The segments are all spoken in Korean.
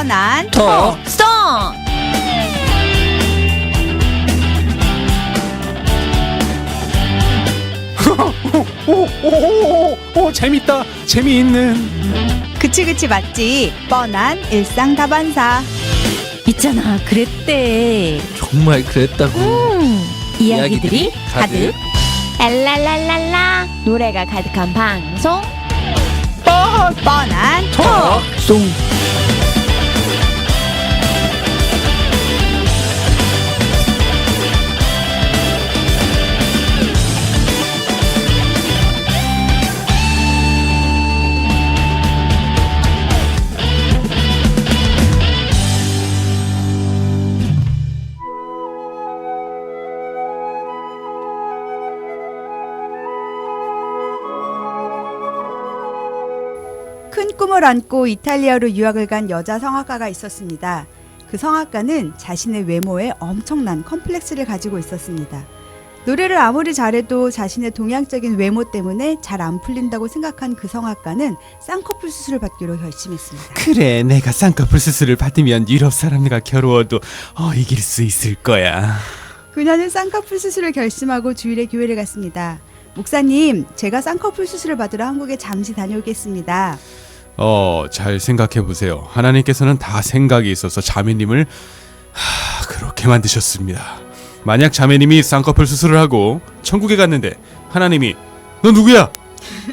뻔한 톡송. 오, 재밌다. 재미있는. 그치 맞지. 뻔한 일상 다반사. 있잖아, 그랬대. 정말 그랬다고. 이야기들이 가득. 랄랄랄랄라 노래가 가득한 방송 뻔한 톡송. 큰 꿈을 안고 이탈리아로 유학을 간 여자 성악가가 있었습니다. 그 성악가는 자신의 외모에 엄청난 컴플렉스를 가지고 있었습니다. 노래를 아무리 잘해도 자신의 동양적인 외모 때문에 잘 안 풀린다고 생각한 그 성악가는 쌍꺼풀 수술을 받기로 결심했습니다. 그래, 내가 쌍꺼풀 수술을 받으면 유럽 사람들과 겨루어도 이길 수 있을 거야. 그녀는 쌍꺼풀 수술을 결심하고 주일에 교회를 갔습니다. 목사님, 제가 쌍꺼풀 수술을 받으러 한국에 잠시 다녀오겠습니다. 잘 생각해 보세요. 하나님께서는 다 생각이 있어서 자매님을 그렇게 만드셨습니다. 만약 자매님이 쌍꺼풀 수술을 하고 천국에 갔는데 하나님이 너 누구야?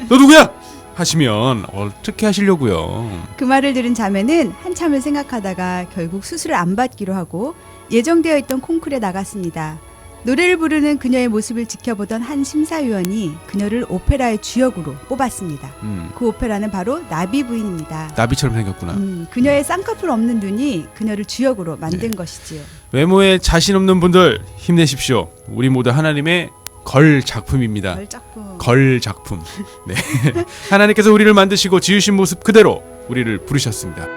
너 누구야? 하시면 어떻게 하시려고요? 그 말을 들은 자매는 한참을 생각하다가 결국 수술을 안 받기로 하고 예정되어 있던 콩쿠르에 나갔습니다. 노래를 부르는 그녀의 모습을 지켜보던 한 심사위원이 그녀를 오페라의 주역으로 뽑았습니다. 그 오페라는 바로 나비 부인입니다. 나비처럼 생겼구나. 그녀의 쌍꺼풀 없는 눈이 그녀를 주역으로 만든 것이지요. 외모에 자신 없는 분들 힘내십시오. 우리 모두 하나님의 걸 작품입니다. 걸작품. 걸 작품. 네. 하나님께서 우리를 만드시고 지으신 모습 그대로 우리를 부르셨습니다.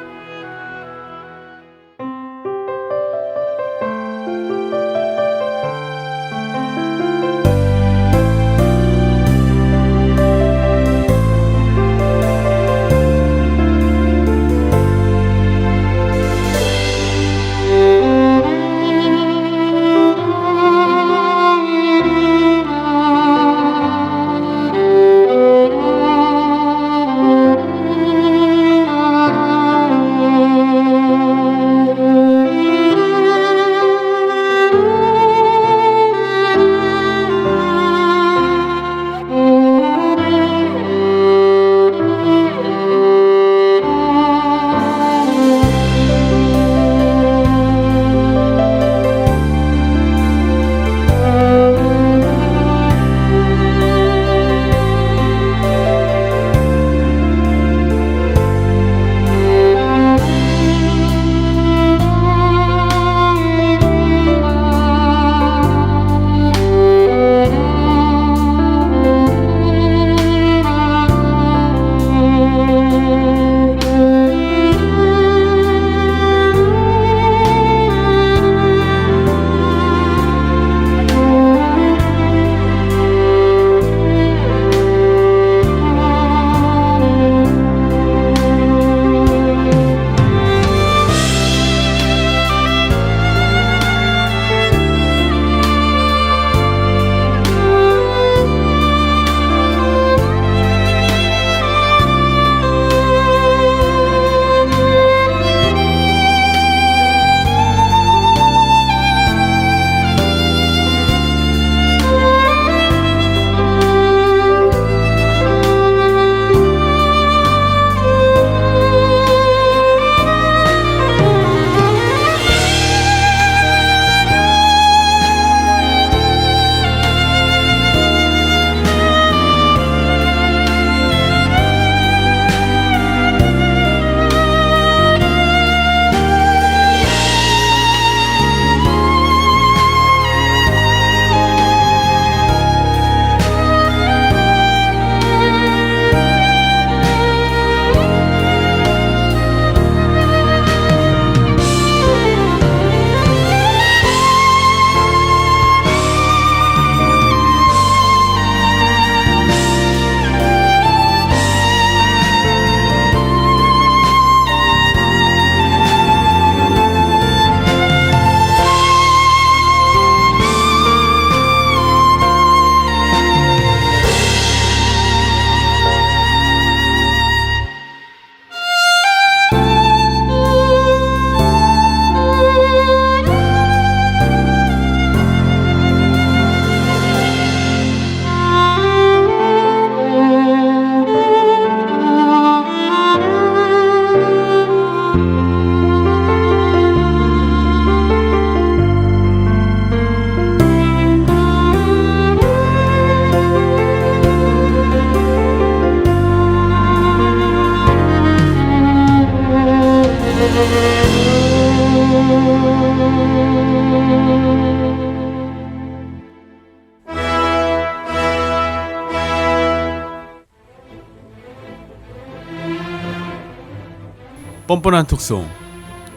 뻔뻔한 톡송.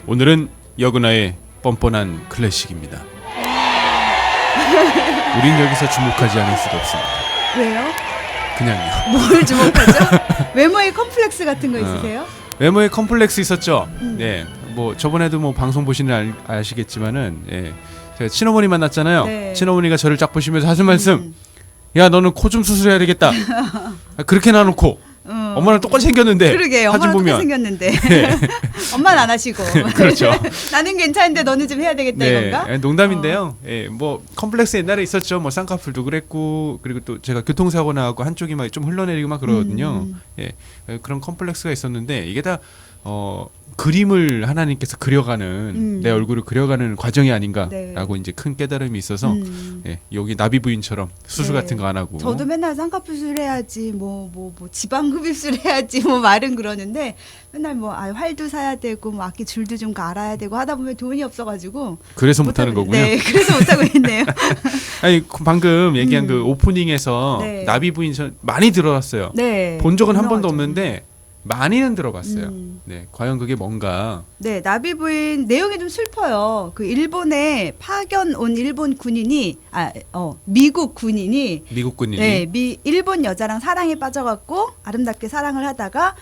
오늘은 여그나의 뻔뻔한 클래식입니다. 우린 여기서 주목하지 않을 수가 없습니다. 왜요? 그냥요. 뭘 주목하죠? 외모의 컴플렉스 같은 거 있으세요? 외모에 컴플렉스 있었죠. 음. 네, 뭐 저번에도 뭐 방송 보시는 아시겠지만은, 예, 제가 친어머니 만났잖아요. 네. 친어머니가 저를 딱 보시면서 하신 말씀. 야, 너는 코 좀 수술해야 되겠다. 그렇게 놔놓고 엄마랑 똑같이 생겼는데. 그러게 사진 엄마랑 똑같이 보면. 생겼는데 엄마는 안 하시고 그렇죠. 나는 괜찮은데 너는 좀 해야 되겠다 이건가? 예, 농담인데요. 예, 뭐 컴플렉스 옛날에 있었죠. 뭐 쌍꺼풀도 그랬고, 그리고 또 제가 교통사고 나고 한쪽이 막 좀 흘러내리고 막 그러거든요. 예, 그런 컴플렉스가 있었는데 이게 다 그림을 하나님께서 그려가는 내 얼굴을 그려가는 과정이 아닌가라고 네. 이제 큰 깨달음이 있어서 예, 여기 나비 부인처럼 수술 네. 같은 거 안 하고. 저도 맨날 쌍꺼풀 수술해야지 뭐 지방 흡입술해야지 뭐 말은 그러는데 맨날 뭐 활도 사야 되고 뭐 악기 줄도 좀 갈아야 되고 하다 보면 돈이 없어가지고 그래서 못하는 거군요. 네, 그래서 못하고 있네요. 아니 방금 얘기한 그 오프닝에서 네. 나비 부인 많이 들어왔어요. 네, 본 적은 한 번도 유명하죠. 없는데 많이는 들어봤어요. 음. 네, 과연 그게 뭔가. 네, 나비 부인 내용이 좀 슬퍼요. 그 일본에 파견 온 일본 군인이 미국 군인이 미국 군인이. 네, 일본 여자랑 사랑에 빠져갖고 아름답게 사랑을 하다가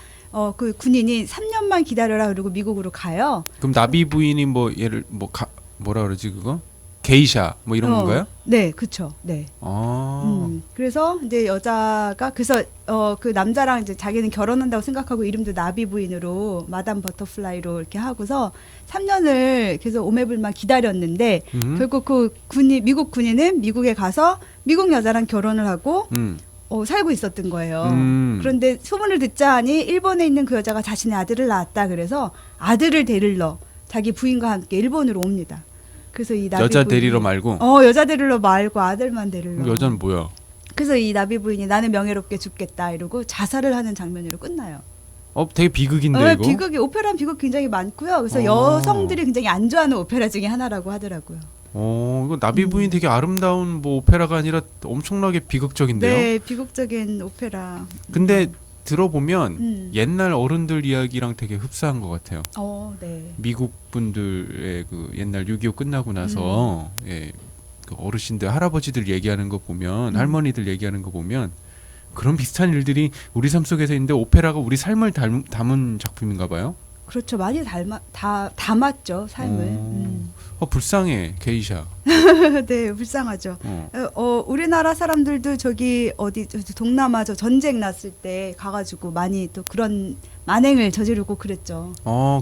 그 군인이 3년만 기다려라 그러고 미국으로 가요. 그럼 나비 부인이 뭐 얘를 뭐라 그러지 그거? 게이샤 뭐 이런 건가요? 네, 그렇죠. 네. 그래서 이제 여자가 그래서 그 남자랑 이제 자기는 결혼한다고 생각하고 이름도 나비 부인으로 마담 버터플라이로 이렇게 하고서 3년을 계속 오매불만 기다렸는데 결국 그 미국 군인은 미국에 가서 미국 여자랑 결혼을 하고 살고 있었던 거예요. 그런데 소문을 듣자 하니 일본에 있는 그 여자가 자신의 아들을 낳았다 그래서 아들을 데리러 자기 부인과 함께 일본으로 옵니다. 그래서 이 나비 여자 부인이- 데리러 말고. 여자 데리러 말고 아들만 데리러. 그럼 여자는 뭐야? 그래서 이 나비 부인이 나는 명예롭게 죽겠다 이러고 자살을 하는 장면으로 끝나요. 되게 비극인데 이거. 비극이 오페라 비극 굉장히 많고요. 그래서 여성들이 굉장히 안 좋아하는 오페라 중에 하나라고 하더라고요. 이거 나비 부인 되게 아름다운 뭐 오페라가 아니라 엄청나게 비극적인데요. 네, 비극적인 오페라. 근데 들어보면 옛날 어른들 이야기랑 되게 흡사한 것 같아요. 네. 미국 분들의 그 옛날 6.25 끝나고 나서 예, 그 어르신들 할아버지들 얘기하는 거 보면 할머니들 얘기하는 거 보면 그런 비슷한 일들이 우리 삶 속에서 있는데 오페라가 우리 삶을 담은 작품인가 봐요. 그렇죠. 많이 담았죠 삶을. 불쌍해 게이샤. 네, 불쌍하죠. 우리나라 사람들도 저기 동남아 전쟁 났을 때 가가지고 많이 또 그런 만행을 저지르고 그랬죠.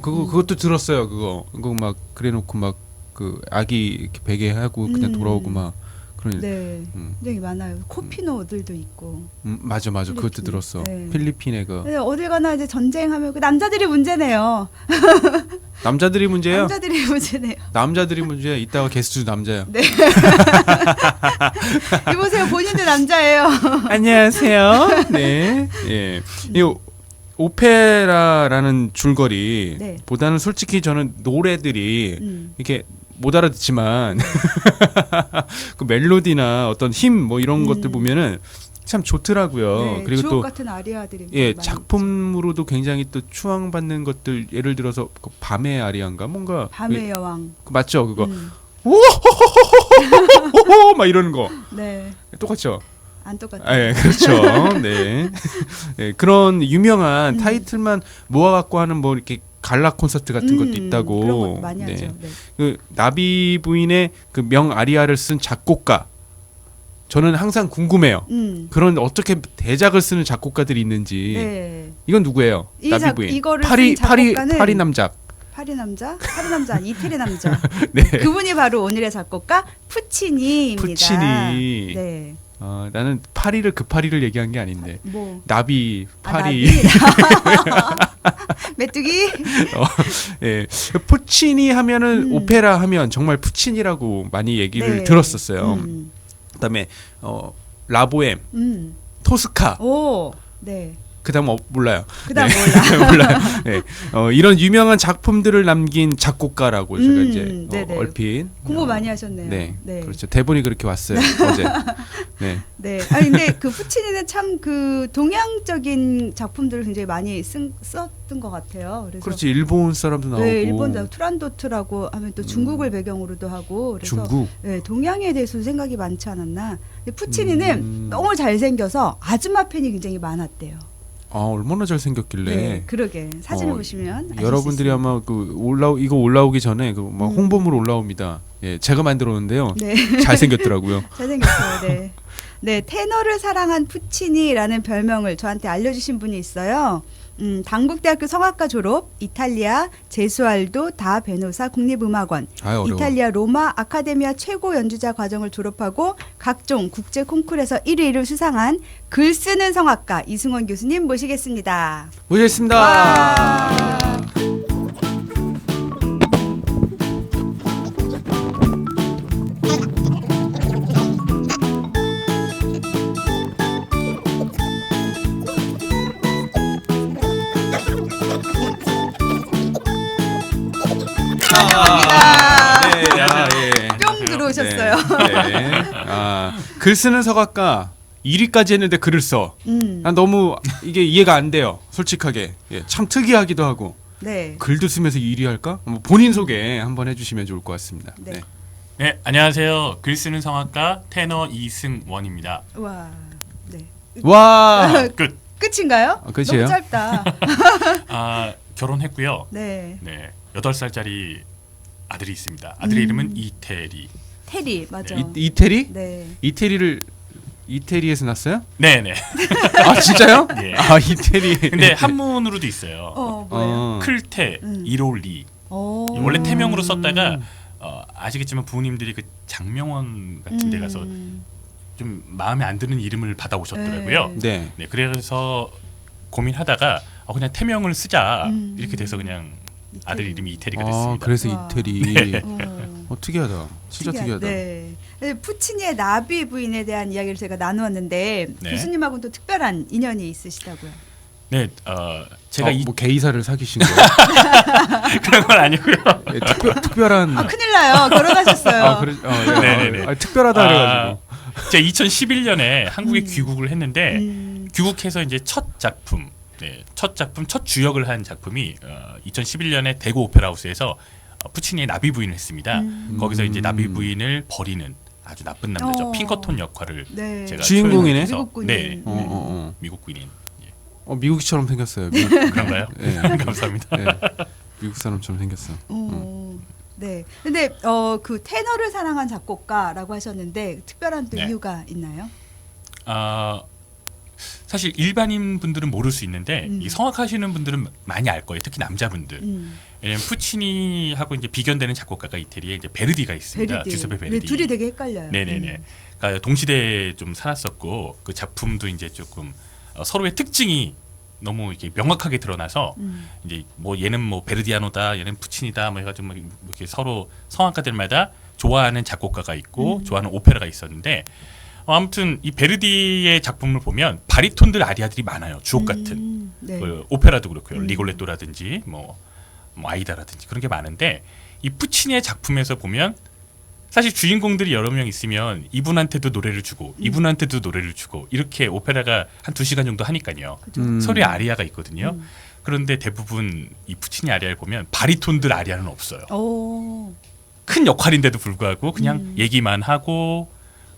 그것도 들었어요. 그거 막 그래놓고 막 그 아기 이렇게 베개하고 그냥 돌아오고 막 그런. 네, 굉장히 많아요. 코피노들도 있고. 맞아. 그것도 필리핀. 들었어. 네. 필리핀에 그 근데 어딜 가나 이제 전쟁하면 그 남자들이 문제네요. 남자들이 문제예요. 남자들이 문제네요. 남자들이 문제야. 이따가 게스트 남자야. 네. 이보세요, 본인도 남자예요. 안녕하세요. 네. 예. 이 오페라라는 줄거리 네. 보다는 솔직히 저는 노래들이 이렇게 못 알아듣지만 그 멜로디나 어떤 힘 뭐 이런 것들 보면은 참 좋더라고요. 네, 그리고 주옥 또 같은 아리아들이 예, 많이 작품으로도 굉장히 또 추앙받는 것들 예를 들어서 그 밤의 아리아인가 뭔가 밤의 여왕. 맞죠 그거 음. 오호호호호호호 막 이러는 거 네, 똑같죠. 안 똑같아요. 예, 그렇죠. 네. 네, 그런 유명한 타이틀만 모아갖고 하는 뭐 이렇게 갈라 콘서트 같은 것도 있다고. 그런 것도 많이 하죠. 네. 그 나비 부인의 그 명 아리아를 쓴 작곡가. 저는 항상 궁금해요. 그런 어떻게 대작을 쓰는 작곡가들이 있는지. 네. 이건 누구예요? 이 나비 부인. 이거를 파리 쓴 작곡가는 파리 남작. 파리 남자 아니 이태리 남자. 네. 그분이 바로 오늘의 작곡가 푸치니입니다. 푸치니. 네. 나는 파리를 그 파리를 얘기한 게 아닌데. 뭐 나비 파리. 메뚜기. 예. 푸치니 하면은 오페라 하면 정말 푸치니라고 많이 얘기를 네. 들었었어요. 그다음에 라보엠, 토스카. 오, 네. 그다음 몰라요. 그다음 네. 몰라요. 네. 이런 유명한 작품들을 남긴 작곡가라고 제가 이제 네네. 얼핏 공부 많이 하셨네요. 네. 그렇죠. 대본이 그렇게 왔어요. 어제. 네. 네. 아니 근데 그 푸치니는 참 그 동양적인 작품들을 굉장히 많이 썼던 것 같아요. 그래서 그렇지. 일본 사람도 나오고. 네, 일본 투란도트라고 하면 또 중국을 배경으로도 하고 그래서 중국. 네, 동양에 대해서 생각이 많지 않았나. 근데 푸치니는 너무 잘생겨서 아줌마 팬이 굉장히 많았대요. 아, 얼마나 잘생겼길래. 네, 그러게 사진을 어, 보시면 아실 여러분들이 수 아마 그 이거 올라오기 전에 그 막 홍보물 올라옵니다. 예, 제가 만들었는데요. 네. 잘생겼더라고요. 잘생겼어요. 네. 네, 테너를 사랑한 푸치니라는 별명을 저한테 알려주신 분이 있어요. 당국대학교 성악과 졸업, 이탈리아 제수알도 다 베노사 국립음악원, 아, 어려워. 이탈리아 로마 아카데미아 최고 연주자 과정을 졸업하고 각종 국제 콩쿠르에서 1위를 수상한 글 쓰는 성악가 이승원 교수님 모시겠습니다. 모셨습니다. 네, 뿅 들어오셨어요. 네. 글 쓰는 서각가 1위까지 했는데 글을 써. 난 너무 이게 이해가 안 돼요. 솔직하게. 예, 참 특이하기도 하고. 네. 글도 쓰면서 1위 할까? 뭐 본인 소개 한번 해주시면 좋을 것 같습니다. 네. 네. 네, 안녕하세요. 글 쓰는 성악가 테너 이승원입니다. 와. 네. 와. 끝. 끝인가요? 끝이에요? 너무 짧다. 결혼했고요. 네. 네, 8살짜리 아들이 있습니다. 아들의 이름은 이태리. 테리 맞아. 이태리? 네. 이태리를 이태리에서 났어요? 네, 네. 아 진짜요? 예. 아 이태리. 근데 한문으로도 있어요. 뭐예요? 클테, 음. 이롤리. 오. 원래 태명으로 썼다가 아시겠지만 부모님들이 그 장명원 같은 데 가서 좀 마음에 안 드는 이름을 받아오셨더라고요. 네. 네, 그래서 고민하다가 그냥 태명을 쓰자 이렇게 돼서 그냥 아들 이름이 이태리가 됐습니다. 아 그래서 와. 이태리. 네. 특이하다. 진짜 특이하다. 네. 푸치니의 나비 부인에 대한 이야기를 제가 나누었는데 네. 교수님하고는 또 특별한 인연이 있으시다고요. 네, 제가 뭐 게이사를 사귀신 거예요? 그런 건 아니고요. 네, 특별한. 아 큰일 나요. 결혼하셨어요. 아 그래. 네네네. 특별하다 그래가지고. 제가 2011년에 한국에 귀국을 했는데 음. 귀국해서 이제 첫 작품, 첫 주역을 한 작품이 2011년에 대구 오페라 하우스에서 푸치니의 나비 부인을 했습니다. 거기서 이제 나비 부인을 버리는 아주 나쁜 남자죠. 핑커톤 역할을 네. 제가 주인공이네? 초연해서, 미국 군인. 네, 어. 미국 군인. 미국처럼 생겼어요. 그런가요? 네. 감사합니다. 네. 미국 사람처럼 생겼어. 네. 근데 그 테너를 사랑한 작곡가라고 하셨는데 특별한 또 네. 이유가 있나요? 사실 일반인 분들은 모를 수 있는데 이 성악하시는 분들은 많이 알 거예요. 특히 남자분들. 왜냐면 푸치니하고 이제 비견되는 작곡가가 이태리에 이제 베르디가 있습니다. 주세페 베르디. 네, 둘이 되게 헷갈려요. 네네네. 그러니까 동시대에 좀 살았었고 그 작품도 이제 조금 서로의 특징이 너무 이렇게 명확하게 드러나서 이제 뭐 얘는 뭐 베르디아노다, 얘는 푸치니다, 뭐 해가지고 막 이렇게 서로 성악가들마다 좋아하는 작곡가가 있고 좋아하는 오페라가 있었는데 아무튼 이 베르디의 작품을 보면 바리톤들 아리아들이 많아요. 주옥 같은 네. 오페라도 그렇고요. 리골레토라든지 뭐 아이다라든지 그런 게 많은데 이 푸치니의 작품에서 보면 사실 주인공들이 여러 명 있으면 이분한테도 노래를 주고 이분한테도 노래를 주고 이렇게 오페라가 한 2시간 정도 하니까요. 서로의 아리아가 있거든요. 그런데 대부분 이 푸치니 아리아를 보면 바리톤들 아리아는 없어요. 오. 큰 역할인데도 불구하고 그냥 얘기만 하고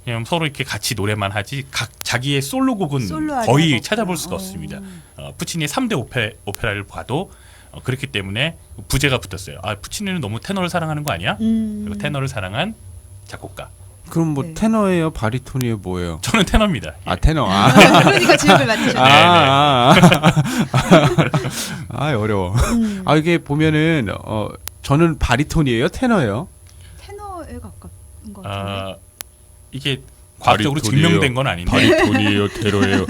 그냥 서로 이렇게 같이 노래만 하지 자기의 솔로곡은 솔로 아리아가 거의 없구나. 찾아볼 수가 없습니다. 푸치니의 3대 오페라를 봐도 그렇기 때문에 부제가 붙었어요. 푸치니는 너무 테너를 사랑하는 거 아니야? 그리고 테너를 사랑한 작곡가. 그럼 뭐 네. 테너예요, 바리톤이에요, 뭐예요? 저는 테너입니다. 아 테너. 그러니까 지역을 맡으셨네요. 어려워. 이게 보면은 저는 바리톤이에요, 테너예요? 테너에 가까운 것 같은데. 이게 과학적으로 바리톤이에요. 증명된 건 아닌데 바리톤이에요, 테너예요.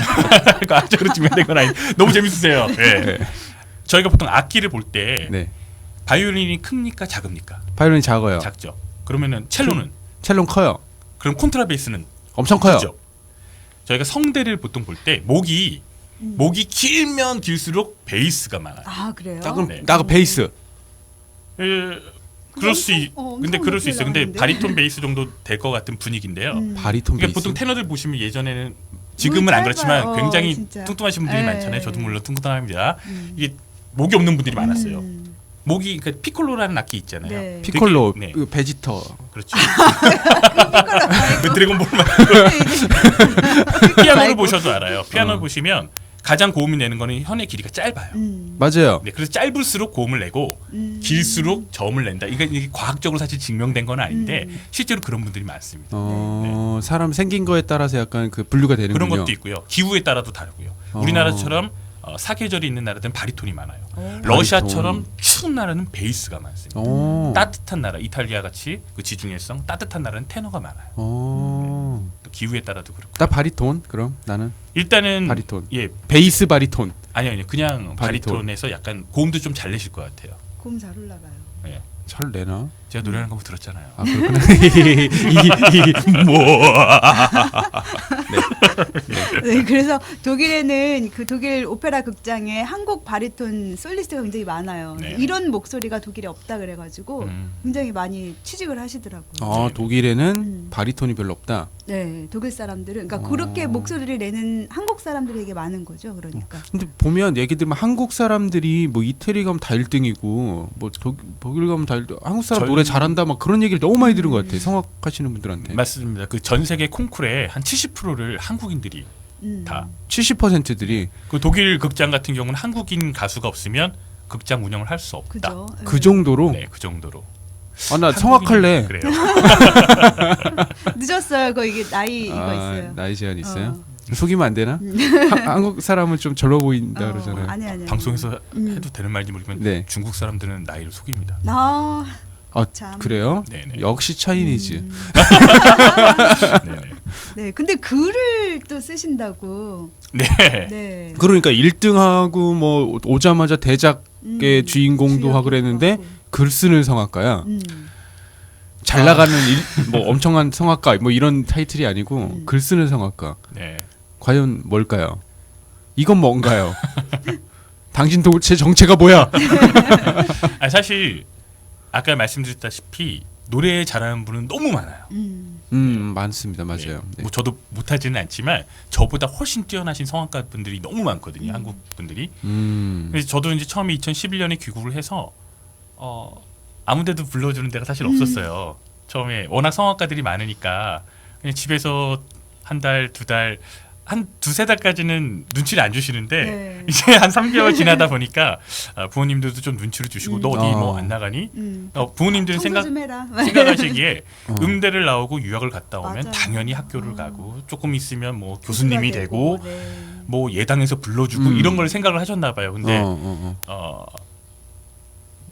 과학적으로 증명된 건 아닌데 너무 재밌으세요. 네. 네. 저희가 보통 악기를 볼 때 네. 바이올린이 큽니까 작습니까? 바이올린 작아요. 작죠. 그러면은 첼로는 첼로는 커요. 그럼 콘트라베이스는 엄청 커요. 크죠. 저희가 성대를 보통 볼 때 목이 목이 길면 길수록 베이스가 많아요. 아 그래요? 나 그럼 네. 나가 베이스. 예, 그럴 수 있. 엄청 근데 그럴 수 높이 있어요. 근데 올라가는데? 바리톤 베이스 정도 될 것 같은 분위기인데요. 바리톤 그러니까 베이스. 보통 테너들 보시면 예전에는 지금은 안 짧아요. 그렇지만 굉장히 진짜. 뚱뚱하신 분들이 네. 많잖아요. 저도 물론 뚱뚱합니다. 이게 목이 없는 분들이 많았어요. 목이 그러니까 피콜로라는 악기 있잖아요. 네. 피콜로, 되게, 네. 그 베지터. 그렇죠. 그 드래곤볼 말고 피아노를 보셔도 알아요. 피아노 를 보시면 가장 고음이 내는 거는 현의 길이가 짧아요. 맞아요. 네, 그래서 짧을수록 고음을 내고 길수록 저음을 낸다. 이게 과학적으로 사실 증명된 건 아닌데 실제로 그런 분들이 많습니다. 사람 생긴 거에 따라서 약간 그 분류가 되는군요. 그런 것도 있고요. 기후에 따라도 다르고요. 우리나라처럼 사계절이 있는 나라들은 바리톤이 많아요. 러시아처럼 추운 나라는 베이스가 많습니다. 따뜻한 나라, 이탈리아 같이 그 지중해성 따뜻한 나라는 테너가 많아요. 또 기후에 따라도 그렇고. 나 바리톤 그럼 나는 일단은 바리톤. 예, 베이스 바리톤. 아니요, 그냥 바리톤. 바리톤에서 약간 고음도 좀 잘 내실 것 같아요. 고음 잘 올라가요. 예. 잘 내나? 제가 노래하는 거 들었잖아요. 아 그렇구나. 네, 그래서 독일에는 그 독일 오페라 극장에 한국 바리톤 솔리스트가 굉장히 많아요. 네. 이런 목소리가 독일에 없다 그래가지고 굉장히 많이 취직을 하시더라고요. 아 독일에는 바리톤이 별로 없다. 네, 독일 사람들은 그러니까 그렇게 목소리를 내는 한국 사람들이 되게 많은 거죠. 그러니까. 근데 보면 얘기 들으면 한국 사람들이 뭐 이태리 가면 다 1등이고 뭐 독일 가면 다 1등. 한국 사람 노래 잘한다 막 그런 얘기를 너무 많이 들은 것 같아. 성악하시는 분들한테. 맞습니다. 그 전 세계 콩쿠르의 한 70%를 한국인들이 다. 70%들이 그 독일 극장 같은 경우는 한국인 가수가 없으면 극장 운영을 할 수 없다. 그죠. 그 정도로. 네, 그 정도로. 아 나 성악할래. 그래요. 늦었어요. 그 이게 나이 이거 있어요. 나이 제한 있어요? 속이면 안 되나? 한국 사람은 좀 젊어 보인다 그러잖아요. 아니. 방송에서 해도 되는 말인지 모르지만 네. 중국 사람들은 나이를 속입니다. 참. 그래요? 네네. 역시 차이니즈. 네네. 네, 근데 글을 또 쓰신다고. 네. 네. 그러니까 1등하고 뭐 오자마자 대작의 주인공도 주역도 하고 그랬는데 하고. 글 쓰는 성악가야. 잘 나가는 뭐 엄청난 성악가 뭐 이런 타이틀이 아니고 글 쓰는 성악가. 네. 과연 뭘까요? 이건 뭔가요? 당신 도대체 정체가 뭐야? 사실 아까 말씀드렸다시피 노래 잘하는 분은 너무 많아요. 많습니다. 맞아요. 네. 뭐 저도 못하지는 않지만 저보다 훨씬 뛰어나신 성악가 분들이 너무 많거든요. 한국 분들이. 그래서 저도 이제 처음에 2011년에 귀국을 해서 아무데도 불러주는 데가 사실 없었어요. 처음에 워낙 성악가들이 많으니까 그냥 집에서 한 달, 두 달, 한 두세 달까지는 눈치를 안 주시는데 네. 이제 한 3개월 지나다 보니까 부모님들도 좀 눈치를 주시고 너 어디 뭐 안 나가니? 부모님들은 청소 좀 해라. 생각하시기에 음대를 나오고 유학을 갔다 오면 맞아요. 당연히 학교를 가고 조금 있으면 뭐 교수님이 교수가 되고 네. 뭐 예당에서 불러주고 이런 걸 생각을 하셨나 봐요. 근데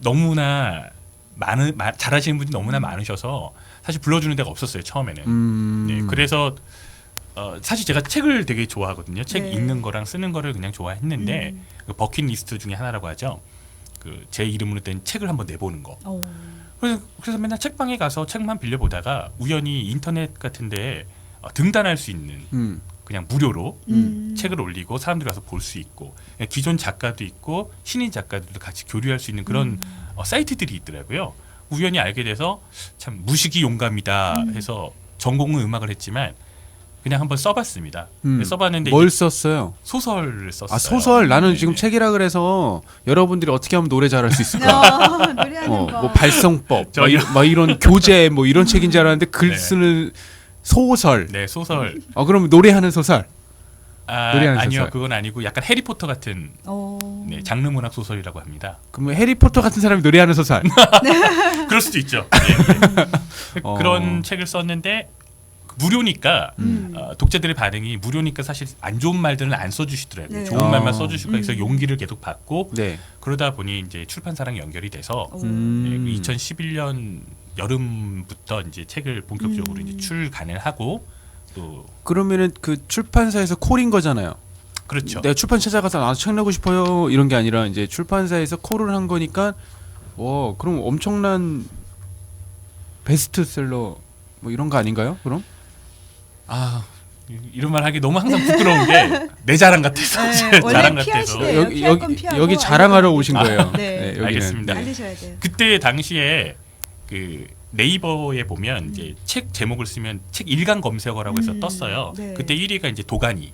너무나 잘하시는 분이 너무나 많으셔서 사실 불러주는 데가 없었어요 처음에는. 네, 그래서 사실 제가 책을 되게 좋아하거든요. 책 네. 읽는 거랑 쓰는 거를 그냥 좋아했는데 그 버킷리스트 중에 하나라고 하죠. 그 제 이름으로 된 책을 한번 내보는 거. 그래서 맨날 책방에 가서 책만 빌려보다가 우연히 인터넷 같은데 등단할 수 있는 그냥 무료로 책을 올리고 사람들이 와서 볼 수 있고 기존 작가도 있고 신인 작가들도 같이 교류할 수 있는 그런 사이트들이 있더라고요. 우연히 알게 돼서 참 무식이 용감이다 해서 전공은 음악을 했지만 그냥 한번 써봤습니다. 써봤는데 뭘 이게 썼어요? 소설을 썼어요. 아 소설. 나는 네네. 지금 책이라 그래서 여러분들이 어떻게 하면 노래 잘할 수 있을까? 노래하는 거. 뭐 발성법, 저요? 막 이런 교재 뭐 이런 책인 줄 알았는데 글 네. 쓰는 소설. 네, 소설. 그럼 노래하는 소설. 노래하는 아니요, 소설. 그건 아니고 약간 해리포터 같은 네, 장르 문학 소설이라고 합니다. 그러면 해리포터 같은 사람이 노래하는 소설. 그럴 수도 있죠. 네. 어. 그런 책을 썼는데 무료니까 독자들의 반응이 무료니까 사실 안 좋은 말들은 안 써주시더라고요. 네. 좋은 말만 써주시고 해서 용기를 계속 받고 네. 그러다 보니 이제 출판사랑 연결이 돼서 네, 2011년 여름부터 이제 책을 본격적으로 이제 출간을 하고 또 그러면은 그 출판사에서 콜인 거잖아요. 그렇죠. 내가 출판 찾아가서 나도 책 내고 싶어요 이런 게 아니라 이제 출판사에서 콜을 한 거니까 그럼 엄청난 베스트셀러 뭐 이런 거 아닌가요? 그럼? 이런 말 하기 너무 항상 부끄러운 게 내 자랑 같아서 네, 원래 자랑 피하시네요. 같아서 여기 피할 건 피하고 여기 자랑하러 오신 알려드리고. 거예요. 네. 여기는. 알겠습니다. 네. 알리셔야 돼요. 그때 당시에 그 네이버에 보면 이제 책 제목을 쓰면 책 일간 검색어라고 해서 떴어요. 네. 그때 1위가 이제 도가니.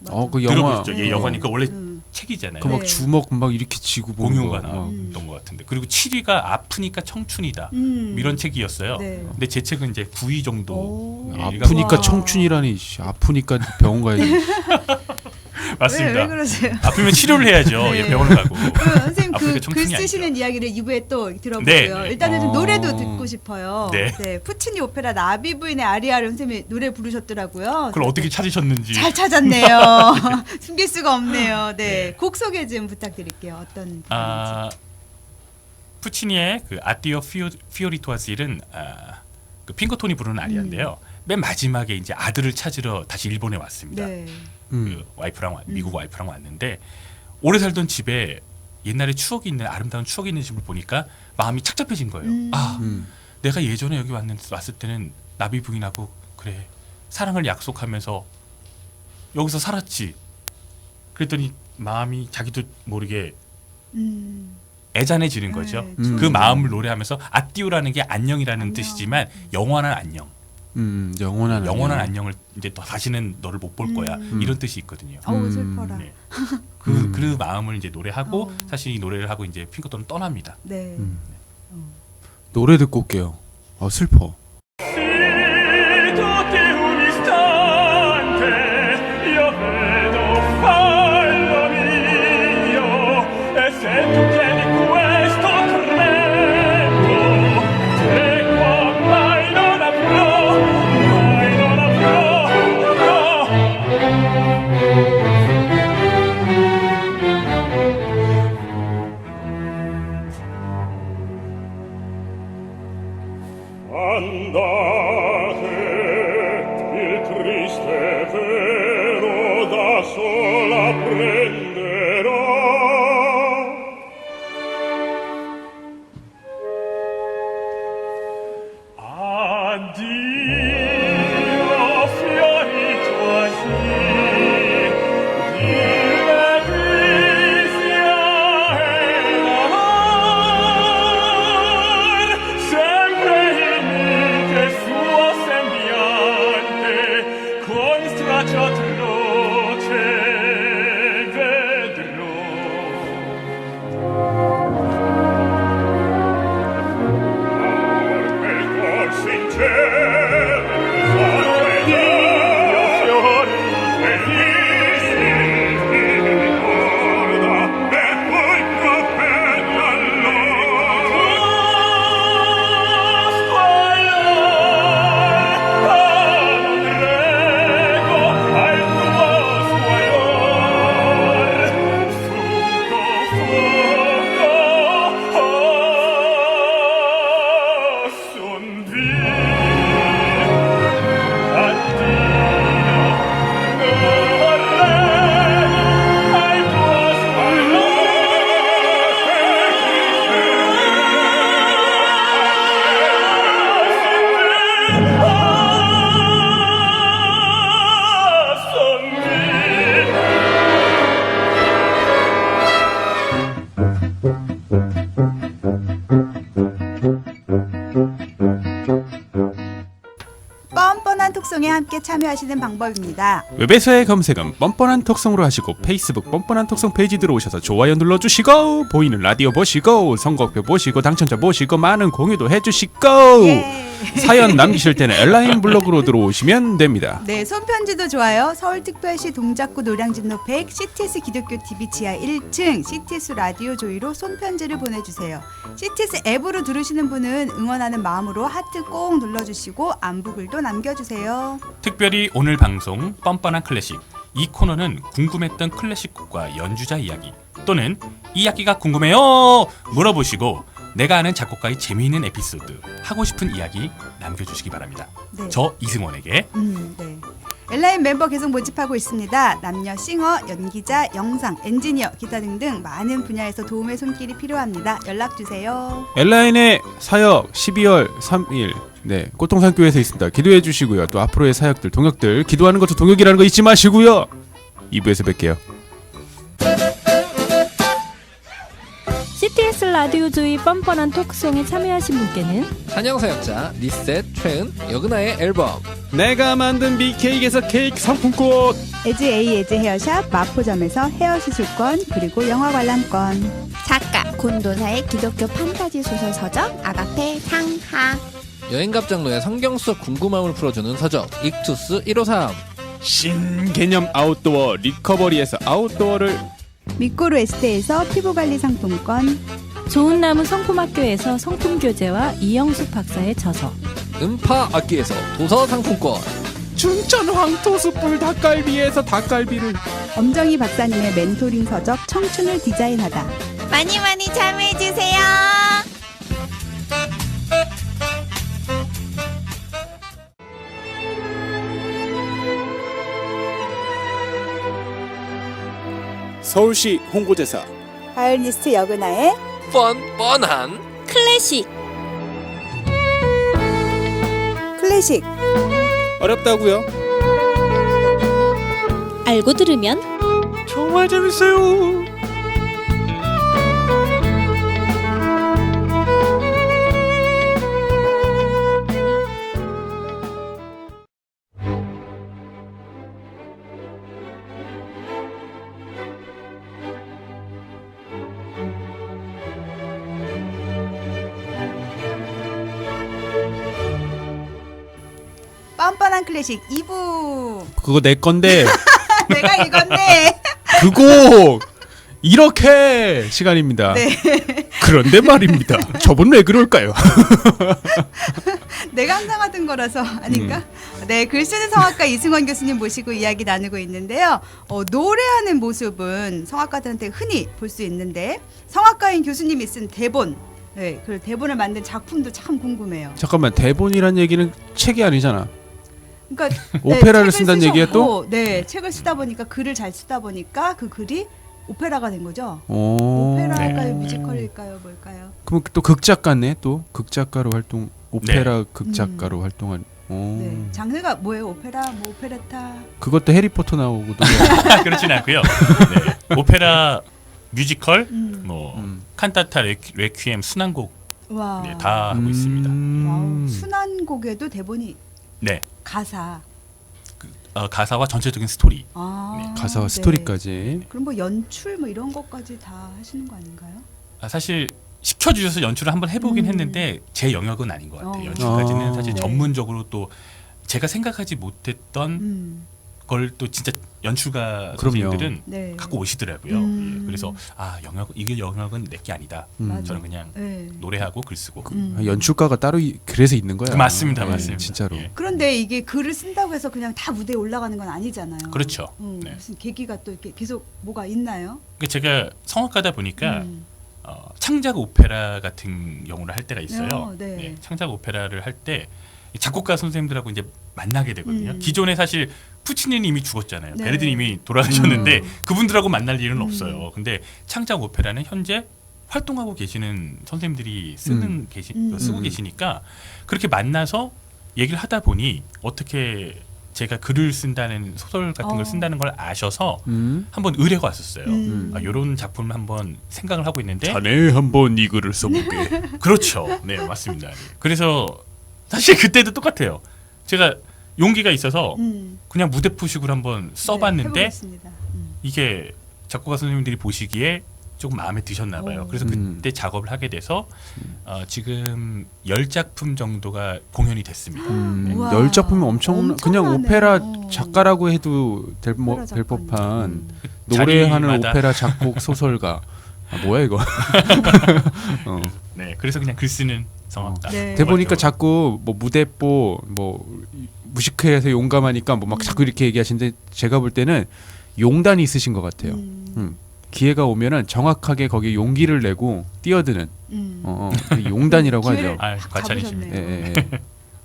맞아. 그 영화 들어보셨죠? 예, 네. 영화니 그 원래 음. 책이잖아요. 그 막 네. 주먹 막 이렇게 쥐고 보는 공유가 거. 나왔던 것 같은데. 그리고 7위가 아프니까 청춘이다. 이런 책이었어요. 네. 근데 제 책은 이제 9위 정도. 오. 예, 아프니까 와. 청춘이라니. 씨, 아프니까 병원 가야지. 맞습니다. 왜 그러세요? 아프면 치료를 해야죠. 네. 예, 병원을 가고. 선생님 아프리카 그 청춘이 쓰시는 이야기를 2부에 또 들어보고요. 네, 네. 일단은 좀 어. 노래도 듣고 싶어요. 네. 푸치니 오페라 나비 부인의 아리아를 선생님이 노래 부르셨더라고요. 그걸 어떻게 찾으셨는지. 잘 찾았네요. 숨길 수가 없네요. 네. 네. 곡 소개 좀 부탁드릴게요. 어떤 곡인지. 푸치니의 그 아띠오 피오리토아스일은 그 핑거톤이 부르는 아리아인데요. 맨 마지막에 이제 아들을 찾으러 다시 일본에 왔습니다. 네. 그 와이프랑 미국 와이프랑 왔는데 오래 살던 집에 옛날에 추억이 있는 아름다운 추억이 있는 집을 보니까 마음이 착잡해진 거예요. 내가 예전에 여기 왔을 때는 나비 부인하고 그래 사랑을 약속하면서 여기서 살았지. 그랬더니 마음이 자기도 모르게 음. 애잔해지는 거죠. 네, 그 마음을 노래하면서 아띠오라는 게 안녕이라는 안녕. 뜻이지만 영원한 안녕. 영원한 안녕을 이제 또 다시는 너를 못 볼 거야. 이런 뜻이 있거든요. 어우 슬퍼라. 네. 그 마음을 이제 노래하고 어. 사실 이 노래를 하고 이제 핑크톤은 떠납니다. 네. 노래 듣고 올게요. 슬퍼. Andate, il triste velo da sola prenderò. Addio, fioritosi, di Letizia e l'amor, sempre in mite suo sembiante, con straccio atroce vedrò. Quel cor sincero fa Dio fiori e dissi mi ricorda e poi propella allora non rego al tuo squallor fuoco son via addio non rego al tuo squallor son via 뻔뻔한 톡송에 함께 참여하시는 방법입니다. 웹에서의 검색은 뻔뻔한 톡송으로 하시고 페이스북 뻔뻔한 톡송 페이지 들어오셔서 좋아요 눌러주시고 보이는 라디오 보시고 선곡표 보시고 당첨자 보시고 많은 공유도 해주시고 예. 사연 남기실 때는 엘라인 블로그로 들어오시면 됩니다. 네, 손편지도 좋아요. 서울특별시 동작구 노량진로 100 CTS 기독교 TV 지하 1층 CTS 라디오 조이로 손편지를 보내주세요. CTS 앱으로 들으시는 분은 응원하는 마음으로 하트 꼭 눌러주시고 안부글도 남겨주세요. 특별히 오늘 방송 뻔뻔한 클래식 이 코너는 궁금했던 클래식곡과 연주자 이야기 또는 이 악기가 궁금해요 물어보시고 내가 아는 작곡가의 재미있는 에피소드 하고 싶은 이야기 남겨주시기 바랍니다. 네. 저 이승원에게 네. 엘라인 멤버 계속 모집하고 있습니다. 남녀 싱어, 연기자, 영상, 엔지니어, 기타 등등 많은 분야에서 도움의 손길이 필요합니다. 연락 주세요. 엘라인의 사역 12월 3일 네 꽃동산교회에서 있습니다. 기도해 주시고요. 또 앞으로의 사역들 동역들 기도하는 것도 동역이라는 거 잊지 마시고요. 2부에서 뵐게요. CTS 라디오 조이 뻔뻔한 토크송에 참여하신 분께는 한영사역자 리셋 최은 여그나의 앨범 내가 만든 빅케이크에서 케이크 상품권 에즈 A 에즈 헤어샵 마포점에서 헤어 시술권 그리고 영화 관람권. 작가 곤도사의 기독교 판타지 소설 서적 아가페 상하. 여행갑장로의 성경 수업 궁금함을 풀어주는 서적 익투스 153 신개념 아웃도어 리커버리에서 아웃도어를 미꾸루 에스테에서 피부관리 상품권. 좋은 나무 성품학교에서 성품 교재와 이영숙 박사의 저서, 음파 악기에서 도서 상품권 춘천 황토수풀 닭갈비에서 닭갈비를 엄정희 박사님의 멘토링 서적 청춘을 디자인하다. 많이 많이 참여해주세요. 서울시 홍보대사 바이올리스트 여그나의 뻔뻔한 클래식, 클래식. 어렵다고요? 알고 들으면 정말 재밌어요. 뻔뻔한 클래식 2부. 그거 내 건데 내가 읽었네. 그거 이렇게 시간입니다. 네. 그런데 말입니다. 저분 왜 그럴까요? 내가 항상 하던 거라서 아닌가? 네, 글쓰는 성악가 이승원 교수님 모시고 이야기 나누고 있는데요. 노래하는 모습은 성악가들한테 흔히 볼 수 있는데 성악가인 교수님이 쓴 대본, 네, 그 대본을 만든 작품도 참 궁금해요. 잠깐만 대본이란 얘기는 책이 아니잖아. 그러니까 오페라를 책을 쓴다는 얘기야 또? 네, 책을 쓰다 보니까 글을 잘 쓰다 보니까 그 글이 오페라가 된 거죠. 오. 오페라일까요, 뮤지컬일까요, 뭘까요? 그럼 또 극작가네 또 극작가로 활동 오페라 극작가로 활동한. 오. 네, 장르가 뭐예요? 오페라, 뭐 오페레타. 그것도 해리포터 나오고 또 그렇진 않고요. 네. 오페라, 뮤지컬, 뭐 칸타타, 레퀴엠, 순환곡 와. 네, 다 하고 있습니다. 와우, 순환곡에도 대본이 네, 가사. 가사와 전체적인 스토리. 아, 가사와 네. 스토리까지. 그럼 뭐 연출 뭐 이런 것까지 다 하시는 거 아닌가요? 사실 시켜주셔서 연출을 한번 해보긴 했는데 제 영역은 아닌 것 같아요. 연출까지는 사실 네. 전문적으로 또 제가 생각하지 못했던 걸 또 진짜 연출가 그럼요. 선생님들은 네. 갖고 오시더라고요. 예, 그래서 이게 영역은 내 게 아니다. 맞아. 저는 그냥 네. 노래하고 글 쓰고. 연출가가 따로 그래서 있는 거야. 맞습니다, 네, 맞습니다. 진짜로. 예. 그런데 이게 글을 쓴다고 해서 그냥 다 무대에 올라가는 건 아니잖아요. 그렇죠. 네. 무슨 계기가 또 이렇게 계속 뭐가 있나요? 그러니까 제가 성악가다 보니까 음. 창작 오페라 같은 경우를 할 때가 있어요. 네. 네, 창작 오페라를 할 때 작곡가 선생님들하고 이제 만나게 되거든요. 음. 기존에 사실 푸치니는 이미 죽었잖아요. 네. 베르디는 이미 돌아가셨는데 그분들하고 만날 일은 없어요. 근데 창작 오페라는 현재 활동하고 계시는 선생님들이 쓰고 계시니까 그렇게 만나서 얘기를 하다 보니 어떻게 제가 글을 쓴다는 소설 같은 걸 쓴다는 걸 아셔서 한번 의뢰가 왔었어요. 이런 작품을 한번 생각을 하고 있는데 자네 한번 이 글을 써보게. 그렇죠. 네, 맞습니다. 그래서 사실 그때도 똑같아요. 제가 용기가 있어서 그냥 무대 표식으로 한번 써봤는데 네, 해보겠습니다. 이게 작곡가 선생님들이 보시기에 조금 마음에 드셨나 봐요. 그래서 그때 작업을 하게 돼서 지금 10작품 정도가 공연이 됐습니다. 우와, 10작품이 엄청 그냥 엄청나네요. 오페라 작가라고 해도 될 오페라 작가님. 법한 노래하는 자리마다. 오페라 작곡 소설가. 뭐야 이거? 네, 그래서 그냥 글 쓰는 성악가. 네. 대보니까 자꾸 뭐 무대뽀 뭐 무식해서 용감하니까 뭐 막 자꾸 이렇게 얘기하시는데 제가 볼 때는 용단이 있으신 것 같아요. 기회가 오면은 정확하게 거기에 용기를 내고 뛰어드는 용단이라고 하죠. 과찬이십니다. 예.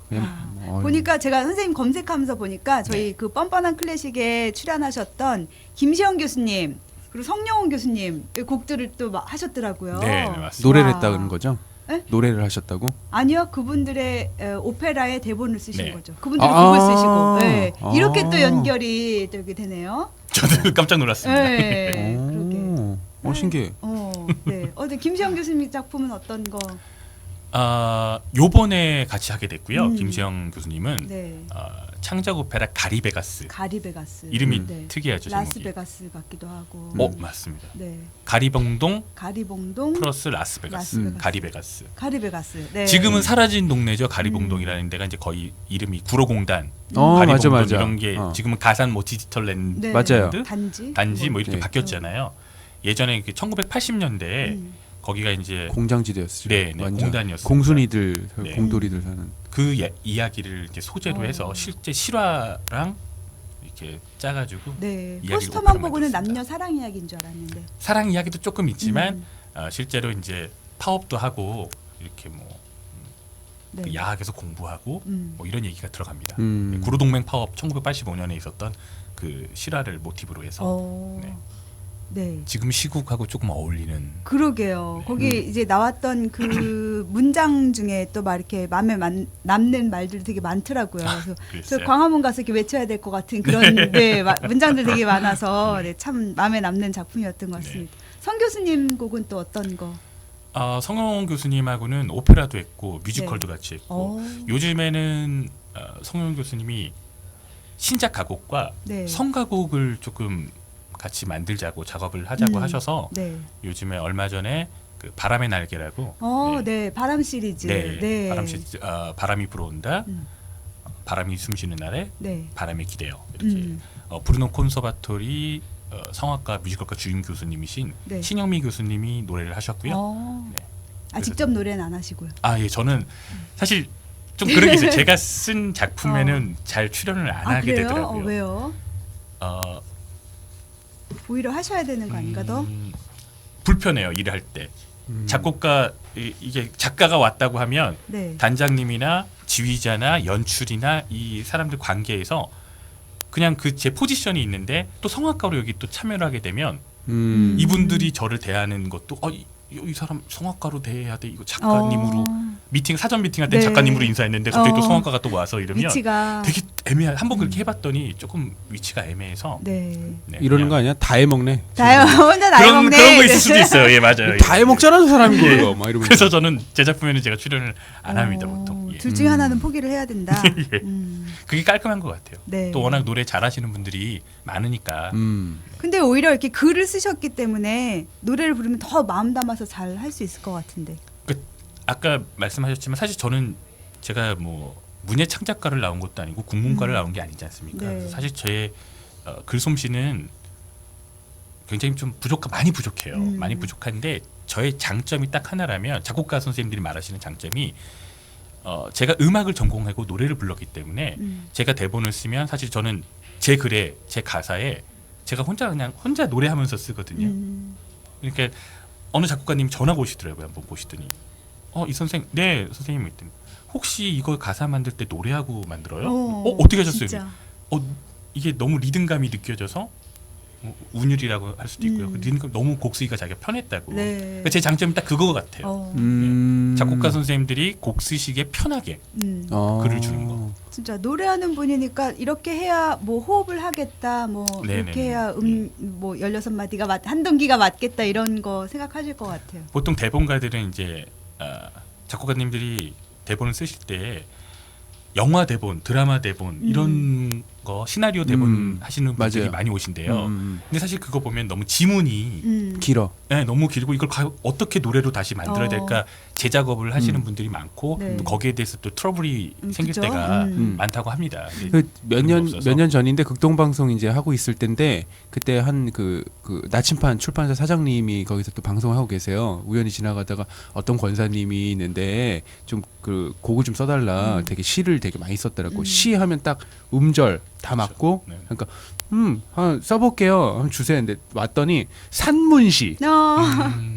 그냥 보니까 제가 선생님 검색하면서 보니까 저희 그 뻔뻔한 클래식에 출연하셨던 김시영 교수님 그리고 성영훈 교수님 곡들을 또 막 하셨더라고요. 네, 맞습니다. 노래를 와. 했다는 거죠? 네? 노래를 하셨다고? 아니요, 그분들의 오페라의 대본을 쓰신 네. 거죠. 그분들의 아. 곡을 쓰시고 네. 아. 이렇게 또 연결이 되게 되네요. 저도 깜짝 놀랐습니다. 네, 그러게. 신기해. 네. 근데 김시영 교수님 작품은 어떤 거? 요번에 같이 하게 됐고요. 음. 김시영 교수님은 네, 창작 오페라 가리베가스. 가리베가스. 이름이 네. 특이하죠. 제목이. 라스베가스 같기도 하고. 맞습니다. 네, 가리봉동 가리봉동 플러스 라스베가스. 라스베가스. 가리베가스. 가리베가스. 네. 지금은 사라진 동네죠. 가리봉동이라는 데가 이제 거의 이름이 구로공단, 맞아 가리봉동 맞아. 이런 게 지금은 가산 뭐 디지털 랜드 네. 맞아요. 단지 뭐 이렇게 네. 바뀌었잖아요. 예전에 1980년대에 음. 거기가 이제 공장지대였죠. 네, 완전. 공단이었어요. 공순이들, 네. 공돌이들 사는. 그 이야기를 이제 소재로 해서 실제 실화랑 이렇게 짜가지고 네. 이야기를 포스터만 오페라 보고는 만들었습니다. 남녀 사랑 이야기인 줄 알았는데. 사랑 이야기도 조금 있지만 음. 실제로 이제 파업도 하고 이렇게 뭐 네. 그 야학에서 공부하고 뭐 이런 얘기가 들어갑니다. 음. 구로동맹 파업 1985년에 있었던 그 실화를 모티브로 해서 네. 네. 지금 시국하고 조금 어울리는 그러게요. 거기 이제 나왔던 그 문장 중에 또 막 이렇게 마음에 남는 말들이 되게 많더라고요. 그래서 저 글쎄요. 광화문 가서 이렇게 외쳐야 될 것 같은 그런 네, 문장들 되게 많아서 네, 참 마음에 남는 작품이었던 것 같습니다. 성 교수님 곡은 또 어떤 거? 성영 교수님하고는 오페라도 했고 뮤지컬도 같이 했고 요즘에는 성영 교수님이 신작 가곡과 네. 성가곡을 조금 같이 만들자고 작업을 하자고 하셔서 네. 요즘에 얼마 전에 그 바람의 날개라고 네. 바람 시리즈. 네, 바람 시리즈 바람이 불어온다 음. 바람이 숨쉬는 날에 네. 바람에 기대어 이렇게 음. 브루노 콘서바토리 성악가 뮤지컬과 주임 교수님이신 네. 신영미 교수님이 노래를 하셨고요. 네. 직접 노래는 안 하시고요. 예, 저는 사실 좀 그런 게 있어요. 제가 쓴 작품에는 잘 출연을 안 하게 그래요? 되더라고요. 왜요? 오히려 하셔야 되는 거 아닌가 더? 불편해요. 일을 할 때. 작곡가 이게 작가가 왔다고 하면 네. 단장님이나 지휘자나 연출이나 이 사람들 관계에서 그냥 그 제 포지션이 있는데 또 성악가로 여기 또 참여를 하게 되면 이분들이 저를 대하는 것도 이 사람 성악가로 대해야 돼. 이거 작가님으로 사전 미팅할 때 네. 작가님으로 인사했는데 갑자기 또 성악가가 또 와서 이러면 위치가 되게 애매한. 한번 그렇게 해봤더니 조금 위치가 애매해서 네. 네, 이러는 그냥 거 아니야? 다 해먹네. 다요. 혼자 나이 그런 먹네. 그런 거 있을 수도 있어요. 예, 맞아요. 다 예. 해먹잖아 저 사람이 그거. 막 이러면서. 그래서 저는 제 작품에는 제가 출연을 안 합니다 보통. 예. 둘 중에 하나는 포기를 해야 된다. 예. 그게 깔끔한 것 같아요. 네. 또 워낙 노래 잘하시는 분들이 많으니까. 근데 오히려 이렇게 글을 쓰셨기 때문에 노래를 부르면 더 마음 담아서 잘 할 수 있을 것 같은데. 아까 말씀하셨지만 사실 저는 제가 뭐 문예 창작가를 나온 것도 아니고 국문과를 나온 게 아니지 않습니까? 네. 그래서 사실 제 글솜씨는 굉장히 좀 많이 부족해요. 많이 부족한데 저의 장점이 딱 하나라면 작곡가 선생님들이 말하시는 장점이 제가 음악을 전공하고 노래를 불렀기 때문에 제가 대본을 쓰면 사실 저는 제 글에 제 가사에 제가 혼자 노래하면서 쓰거든요. 그러니까 어느 작곡가님 전화가 오시더라고요. 한번 보시더니 이 선생 네 선생님 했더니 혹시 이거 가사 만들 때 노래하고 만들어요? 어떻게 하셨어요? 진짜. 이게 너무 리듬감이 느껴져서 운율이라고 할 수도 있고요. 그 리듬감 너무 곡 쓰기가 자기가 편했다고. 네. 그러니까 제 장점이 딱 그거 같아요. 작곡가 선생님들이 곡 쓰시기에 편하게 글을 주는 거. 진짜 노래하는 분이니까 이렇게 해야 뭐 호흡을 하겠다, 뭐 네네네. 이렇게 해야 뭐 16마디가 한 동기가 맞겠다 이런 거 생각하실 것 같아요. 보통 대본가들은 이제 작곡가님들이 대본을 쓰실 때 영화 대본, 드라마 대본 이런 거 시나리오 대본 하시는 분들이 맞아요. 많이 오신대요. 근데 사실 그거 보면 너무 지문이 길어. 네, 너무 길고 이걸 어떻게 노래로 다시 만들어야 될까 재작업을 하시는 분들이 많고 네. 또 거기에 대해서 또 트러블이 생길 그죠? 때가 많다고 합니다. 몇 년 전인데 극동방송 이제 하고 있을 때인데 그때 한 그 나침판 출판사 사장님이 거기서 또 방송을 하고 계세요. 우연히 지나가다가 어떤 권사님이 있는데 좀 그 곡을 좀 써달라. 되게 시를 되게 많이 썼더라고. 시 하면 딱 음절 다 맞고. 네. 그러니까 한번 써볼게요. 한번 주세요. 근데 왔더니 산문시.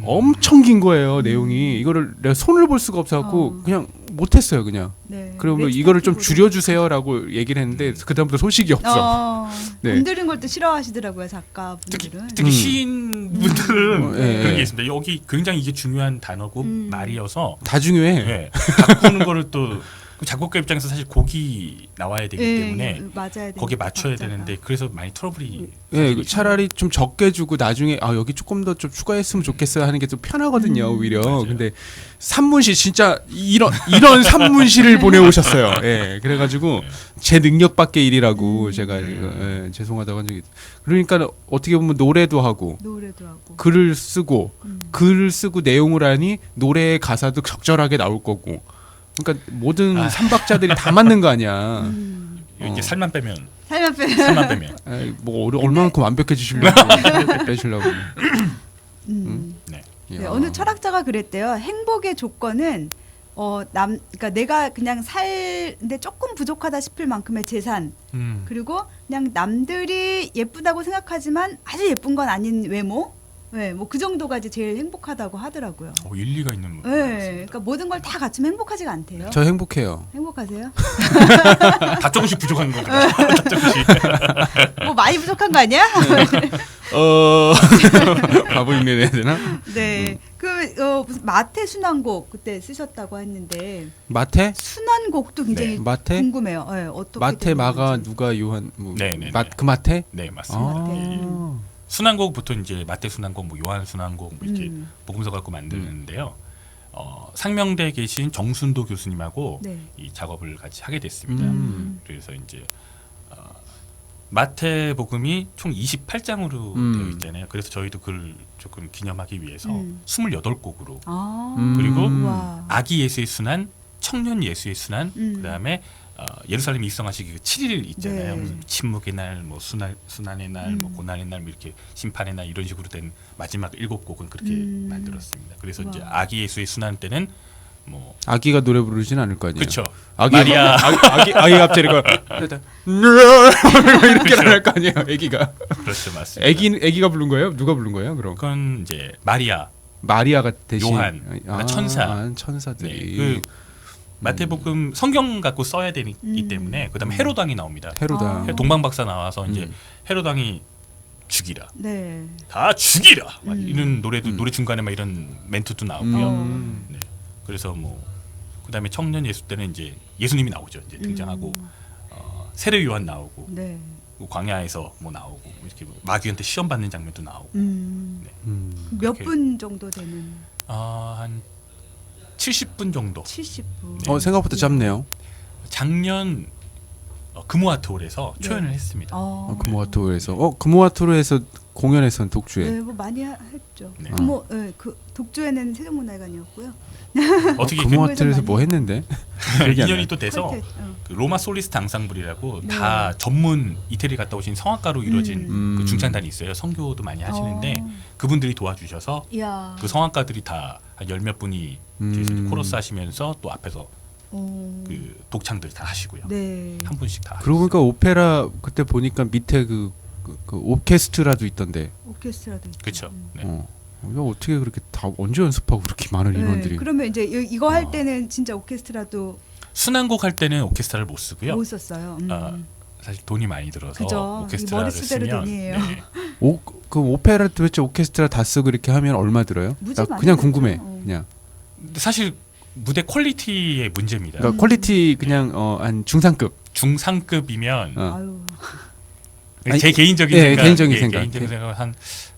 엄청 긴 거예요 내용이. 이거를 내가 손을 볼 수가 없어갖고 그냥 못했어요 그냥. 네. 그러면 이거를 좀 줄여주세요라고 얘기를 했는데 그 다음부터 소식이 없어. 네. 건드린 걸 또 싫어하시더라고요 작가분들은. 특히 시인분들은 예, 그런 예. 게 있습니다. 여기 굉장히 이게 중요한 단어고 음. 말이어서 다 중요해. 예, 바꾸는 거를 또 작곡가 입장에서 사실 곡이 나와야 되기 때문에 맞아야 되니까, 거기에 맞춰야 박자가. 되는데 그래서 많이 트러블이 예, 차라리 좀 적게 주고 나중에 여기 조금 더 좀 추가했으면 좋겠어요 하는 게 좀 편하거든요 오히려. 맞아요. 근데 산문시 진짜 이런 산문시를 보내오셨어요. 예, 그래가지고 제 능력 밖의 일이라고 제가 이거, 죄송하다고 한 적이. 그러니까 어떻게 보면 노래도 하고 노래도 하고. 글을 쓰고 글을 쓰고 내용을 하니 노래의 가사도 적절하게 나올 거고. 그러니까 모든 삼박자들이 다 맞는 거 아니야. 이제 살만 빼면 살만 빼. 살만 빼면 에이, 뭐 얼마만큼 완벽해지시려고 빼시려고. 네. 네, 이야. 어느 철학자가 그랬대요. 행복의 조건은 그러니까 내가 그냥 살는데 조금 부족하다 싶을 만큼의 재산, 그리고 그냥 남들이 예쁘다고 생각하지만 아주 예쁜 건 아닌 외모, 네, 뭐 그 정도가 이제 제일 행복하다고 하더라고요. 일리가 있는 네, 그러니까 모든 걸 다 갖추면 행복하지가 않대요. 저 행복해요. 행복하세요? 다 조금씩 부족한 거구나. 다 조금씩. 뭐 많이 부족한 거 아니야? 바보 흉내내야 되나? 네, 무슨 마태 순환곡 그때 쓰셨다고 했는데 마태? 순환곡도 굉장히 마태? 궁금해요. 네, 어떻게 마태, 되는 마가, 건지. 누가, 요한, 뭐, 네네네. 그 마태? 네, 맞습니다. 아. 순환곡 보통 이제 마태 순환곡, 뭐 요한 순환곡 뭐 이렇게 복음서 갖고 만드는데요. 상명대에 계신 정순도 교수님하고 네. 이 작업을 같이 하게 됐습니다. 그래서 이제 마태 복음이 총 28장으로 되어 있잖아요. 그래서 저희도 그걸 조금 기념하기 위해서 28곡으로 그리고 와. 아기 예수의 순환, 청년 예수의 순환, 그다음에 예루살렘에 입성하시기 그 7일 있잖아요. 네. 무슨 침묵의 날, 뭐 순환의 날, 뭐 고난의 날, 뭐 이렇게 심판의 날 이런 식으로 된 마지막 7곡은 그렇게 만들었습니다. 그래서 이제 아기 예수의 순환 때는 뭐 아기가 노래 부르진 않을 거 아니에요. 그렇죠. 아기, 마리아. 아기 갑자기 이렇게 할 거 아니에요. 아기가. 그렇죠, 맞습니다. 아기가 부른 거예요? 누가 부른 거예요? 그럼 그건 이제 마리아, 마리아가 대신 요한, 천사. 천사들이. 그 마태복음 성경 갖고 써야 되기 때문에 그다음에 헤롯 왕이 나옵니다. 헤로다. 아. 동방 박사 나와서 이제 헤롯 왕이 죽이라, 네. 다 죽이라, 막 이런 노래도 노래 중간에 막 이런 멘트도 나오고요. 네. 그래서 뭐 그다음에 청년 예수 때는 이제 예수님이 나오죠. 이제 등장하고 세례 요한 나오고 네. 뭐 광야에서 뭐 나오고 이렇게 뭐 마귀한테 시험 받는 장면도 나오고 몇 그렇게. 분 정도 되는? 한 70분 정도. 70분. 생각보다 짧네요. 작년 금호아트홀에서 초연을 했습니다. 금호아토에서 금호아토에서 공연에선 독주에. 네, 뭐 많이 했죠. 네. 그 독주에는 세종문화회관이었고요. 어떻게 금호아토에서 뭐 했는데? 기억이 안 인연이 나요. 또 돼서 퀄텟, 그 로마 솔리스트 앙상블이라고 네. 다 전문 이태리 갔다 오신 성악가로 이루어진 그 중창단이 있어요. 선교도 많이 하시는데 그분들이 도와주셔서 이야. 그 성악가들이 다 한 열 몇 분이 뒤에서 코러스 하시면서 또 앞에서 그 독창들 다 하시고요. 네. 한 분씩 다. 그러고 보니까 오페라 그때 보니까 밑에 그 오케스트라도 있던데. 오케스트라도 있죠. 그렇죠. 네. 이거 어떻게 그렇게 다 언제 연습하고 그렇게 많은 인원들이. 그러면 이제 이거 할 때는 진짜 오케스트라도 순환곡 할 때는 오케스트라를 못 쓰고요. 못 썼어요. 사실 돈이 많이 들어서 그죠. 오케스트라를 머리 쓰대로 쓰면 돈이에요. 네. 그 오페라 도대체 오케스트라 다 쓰고 이렇게 하면 얼마 들어요? 무지 나 많이 그냥 들죠. 궁금해. 그냥. 근데 사실 무대 퀄리티의 문제입니다. 그러니까 퀄리티 그냥 한 중상급. 중상급이면 아유. 아니, 제 개인적인 예, 생각, 개인적인 생각. 개인적인 생각 한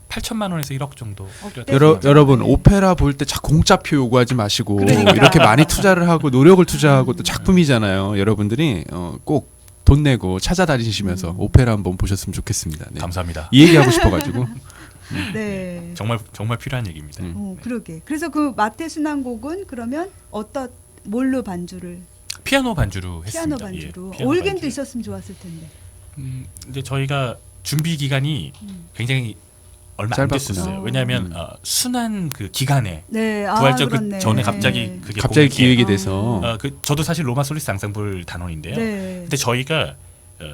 8천만 원에서 1억 정도. 네, 여러분 네. 오페라 볼 때 공짜표 요구하지 마시고 그러니까. 이렇게 많이 투자를 하고 노력을 투자하고 또 작품이잖아요. 여러분들이 꼭 돈 내고 찾아다니시면서 오페라 한번 보셨으면 좋겠습니다. 네. 감사합니다. 이 얘기하고 싶어가지고. 네. 정말 필요한 얘기입니다. 그러게. 그래서 그 마태 순환곡은 그러면 뭘로 반주를? 피아노 반주로 피아노 했습니다. 반주로. 예, 피아노 올겐도 반주. 있었으면 좋았을 텐데. 이제 저희가 준비 기간이 굉장히 얼마 안 짧았구나. 됐었어요. 왜냐하면 순환 그 기간에 네. 부활절 그렇네. 전에 갑자기 그게 갑자기 공연이- 기획이 돼서 저도 사실 로마 솔리스트 앙상블 단원인데요. 네. 근데 저희가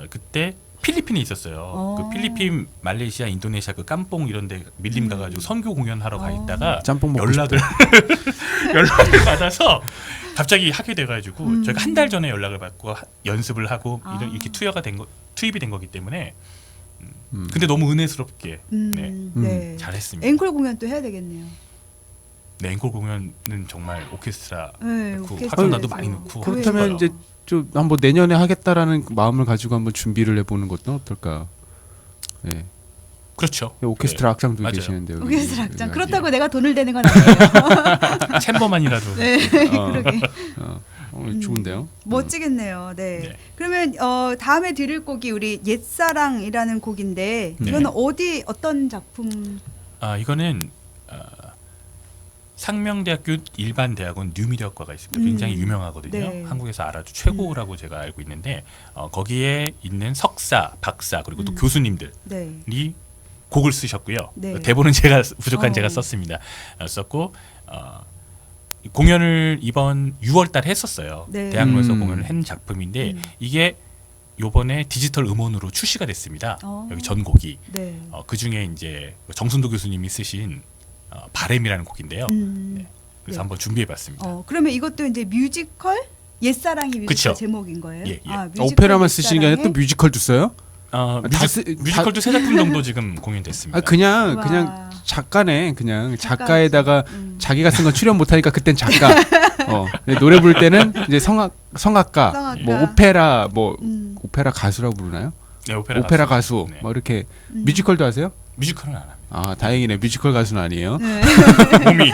그때 필리핀에 있었어요. 그 필리핀, 말레이시아, 인도네시아 그 깜뽕 이런데 밀림 가가지고 선교 공연하러 가 있다가 짬뽕 먹고 연락을 연락을 받아서 갑자기 하게 돼가지고 저희가 한 달 전에 연락을 받고 연습을 하고 이렇게 투입이 된 거기 때문에. 근데 너무 은혜스럽게 네. 잘했습니다. 앵콜 공연 또 해야 되겠네요. 네, 앵콜 공연은 정말 오케스트라 네, 넣고 오케스트라에서. 합성단도 많이 넣고 그렇다면 싶어요. 이제 좀 한번 내년에 하겠다라는 마음을 가지고 한번 준비를 해보는 것도 어떨까? 네. 그렇죠. 오케스트라 악장도 맞아요. 계시는데 여기. 오케스트라 악장. 네. 그렇다고 내가 돈을 내는 건 아니에요. 챔버만이라도 네, 그러게. 좋은데요. 멋지겠네요. 네. 네. 그러면 다음에 들을 곡이 우리 옛사랑이라는 곡인데 네. 이거는 어떤 작품? 이거는 상명대학교 일반대학원 뉴미디어과가 있습니다. 굉장히 유명하거든요. 네. 한국에서 아주 최고라고 제가 알고 있는데 거기에 있는 석사, 박사 그리고 또 교수님들이 네. 곡을 쓰셨고요. 네. 대본은 부족한 제가 썼습니다. 썼고 공연을 이번 6월달에 했었어요. 네. 대학로에서 공연을 한 작품인데 이게 요번에 디지털 음원으로 출시가 됐습니다. 여기 전곡이 네. 그 중에 이제 정순도 교수님이 쓰신 바램이라는 곡인데요. 네. 그래서 네. 한번 준비해봤습니다. 그러면 이것도 이제 뮤지컬 옛사랑이 뮤지컬 그쵸. 제목인 거예요? 예, 예. 뮤지컬 오페라만 쓰시는 게 아니라 또 옛사랑의- 뮤지컬도 써요? 뮤지컬도 세 작품 정도 지금 공연됐습니다. 그냥 우와. 작가네. 그냥 작가. 작가에다가 자기가 쓴 건 출연 못하니까 그땐 작가. 근데 노래 부를 때는 이제 성악가, 뭐 오페라, 오페라 가수라고 부르나요? 네, 오페라 가수. 네. 뭐 이렇게 뮤지컬도 하세요? 뮤지컬은 안 합니다. 다행이네. 뮤지컬 가수는 아니에요. 네. 몸이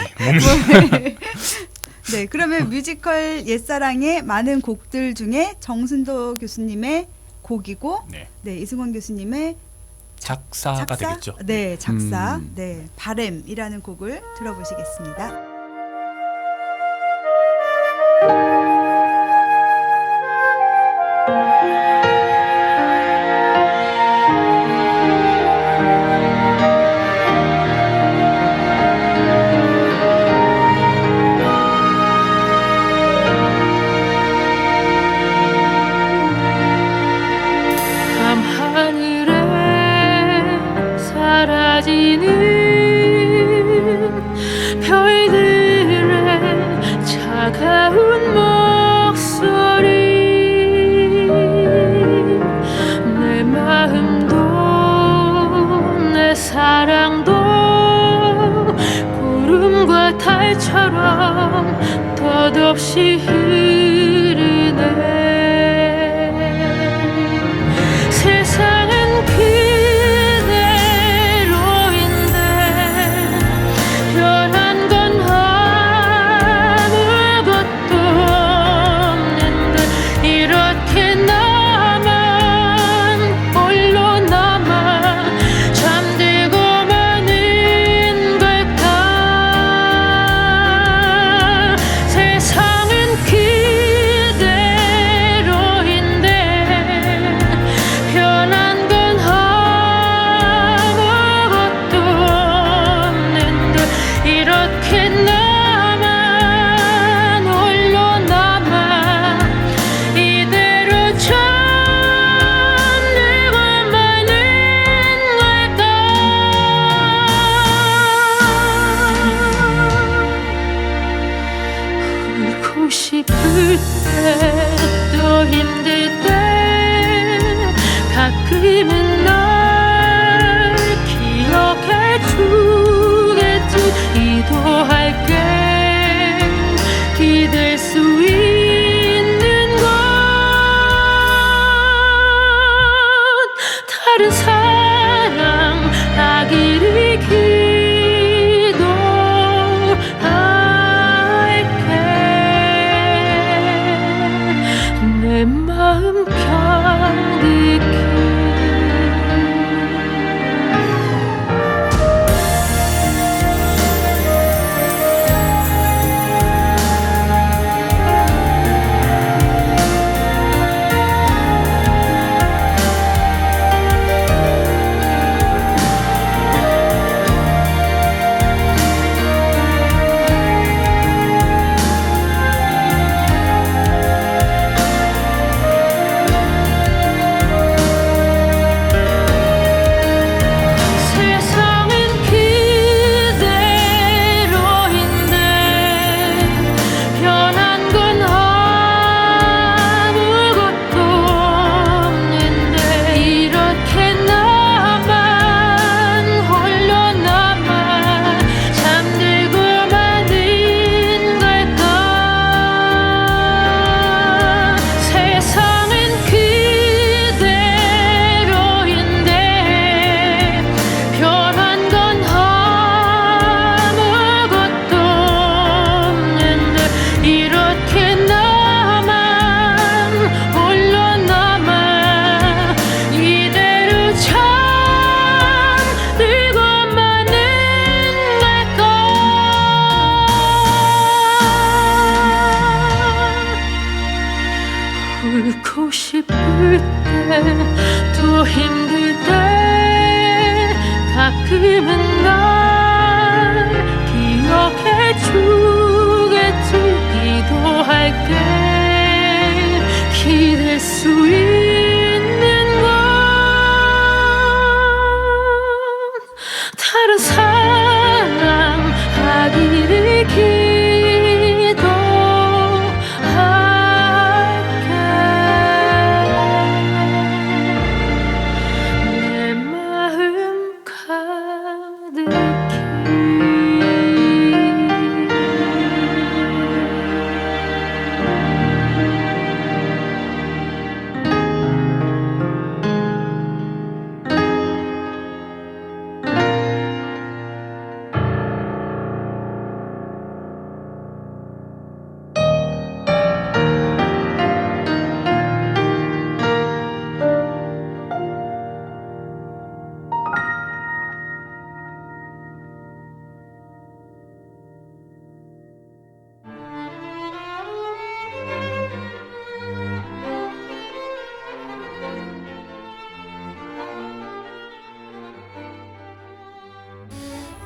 네, 그러면 뮤지컬 옛사랑의 많은 곡들 중에 정순도 교수님의 곡이고, 네. 이승원 교수님의 작사가 되겠죠. 네, 작사, 네, 바램이라는 곡을 들어보시겠습니다. 밤하늘에 사라지는 별들의 차가운 목소리 내 마음도 내 사랑도 구름과 달처럼 덧없이 흐르네 세상은 그대로인데 변한 건 아무것도 없는데 이렇게 나만 홀로 남아 잠들고만 있는 걸까 세상은 그대로인데 변한 건 아무것도 없는데 이렇게 나만 홀로 남아 이대로 잠들고만 있는 걸까 울고 싶을 때 또 힘들 때 가끔은 날 기억해 주겠지 기도할게 기댈 수 있는 건 다른 사랑 하기를 기도할게 내 마음 가득히 또 힘들 때 가끔은 날 기억해 주겠지. 기도할게. 기댈 수 있는 건 다른 사랑 하기를 내 마음 가득히.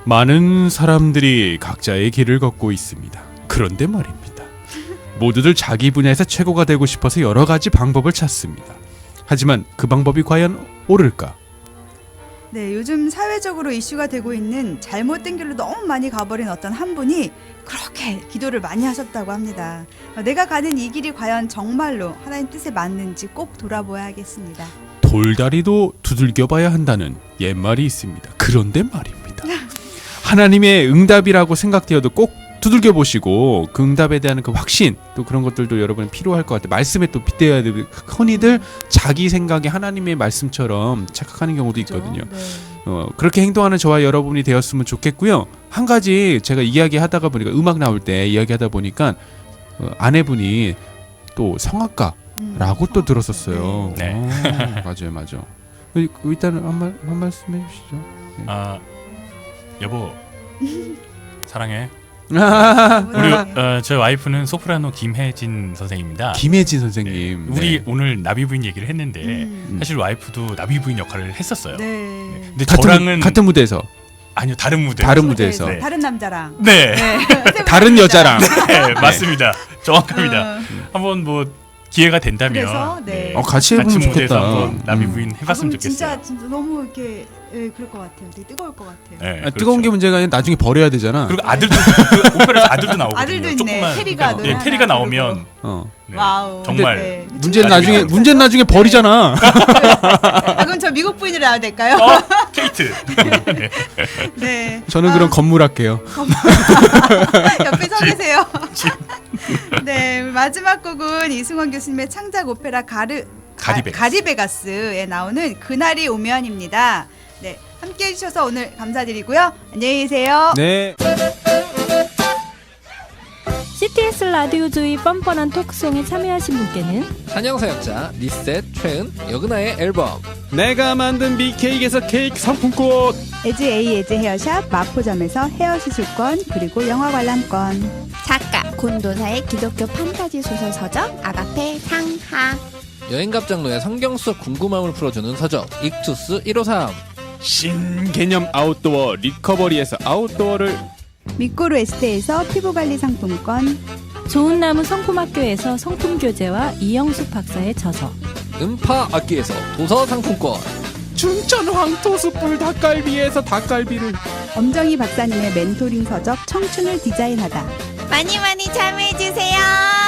많은 사람들이 각자의 길을 걷고 있습니다. 그런데 말입니다. 모두들 자기 분야에서 최고가 되고 싶어서 여러 가지 방법을 찾습니다. 하지만 그 방법이 과연 옳을까? 네, 요즘 사회적으로 이슈가 되고 있는 잘못된 길로 너무 많이 가버린 어떤 한 분이 그렇게 기도를 많이 하셨다고 합니다. 내가 가는 이 길이 과연 정말로 하나님 뜻에 맞는지 꼭 돌아보아야겠습니다. 돌다리도 두들겨봐야 한다는 옛말이 있습니다. 그런데 말입니다. 하나님의 응답이라고 생각되어도 꼭 두들겨 보시고 그 응답에 대한 그 확신 또 그런 것들도 여러분 필요할 것 같아요. 말씀에 또 빗대어야 되고 흔히들 자기 생각이 하나님의 말씀처럼 착각하는 경우도 있거든요. 네. 그렇게 행동하는 저와 여러분이 되었으면 좋겠고요. 한 가지 제가 이야기하다가 보니까 음악 나올 때 이야기하다 보니까 아내분이 또 성악가라고 또 들었었어요. 네. 맞아요. 일단 한 말씀 해주시죠. 네. 여보 사랑해. 우리 저희 와이프는 소프라노 김혜진 선생입니다. 김혜진 선생님. 우리 네. 오늘 나비 부인 얘기를 했는데 사실 와이프도 나비 부인 역할을 했었어요. 네. 근데 저랑은 같은 무대에서 아니요 다른 무대. 다른 무대에서 네. 다른 남자랑 네, 다른 여자랑 네, 맞습니다. 정확합니다. 한번 뭐 기회가 된다면 그래서, 네. 같이 해보면 같이 무대에서 좋겠다. 한번 나비 부인 해봤으면 그럼 좋겠어요. 진짜 너무 이렇게 그럴 것 같아요. 되게 뜨거울 것 같아요. 네, 그렇죠. 뜨거운 게 문제가 아니라 나중에 버려야 되잖아. 그리고 아들도 그 오페라에서 아들도 나오거든요. 아들도 있네. 조그만 테리가 네, 노래 테리가 하나 나오면 네. 와우. 정말 네. 문제는 나중에 버리잖아. 그럼 저 미국 부인으로 해야 될까요? 케이트. 네. 네. 저는 그럼 건물 할게요. 옆에 서 계세요. 네, 마지막 곡은 이승원 교수님의 창작 오페라 가리베가스에 나오는 그날이 오면입니다. 네, 함께 해주셔서 오늘 감사드리고요. 안녕히 계세요. 네. CTS 라디오 조이 뻔뻔한 토크송에 참여하신 분께는 한영사역자 리셋 최은 여그나의 앨범 내가 만든 빅케이크에서 케이크 상품권, 에즈 A 에즈 헤어샵 마포점에서 헤어 시술권 그리고 영화 관람권. 작가 곤도사의 기독교 판타지 소설 서적 아가페 상하. 여행갑장로의 성경 속 궁금함을 풀어주는 서적 익투스 153. 신개념 아웃도어 리커버리에서 아웃도어를, 미꾸루 에스테에서 피부관리 상품권, 좋은 나무 성품학교에서 성품 교재와 이영숙 박사의 저서, 음파 악기에서 도서 상품권, 춘천 황토숯불 닭갈비에서 닭갈비를, 엄정희 박사님의 멘토링 서적 청춘을 디자인하다. 많이 참여해주세요.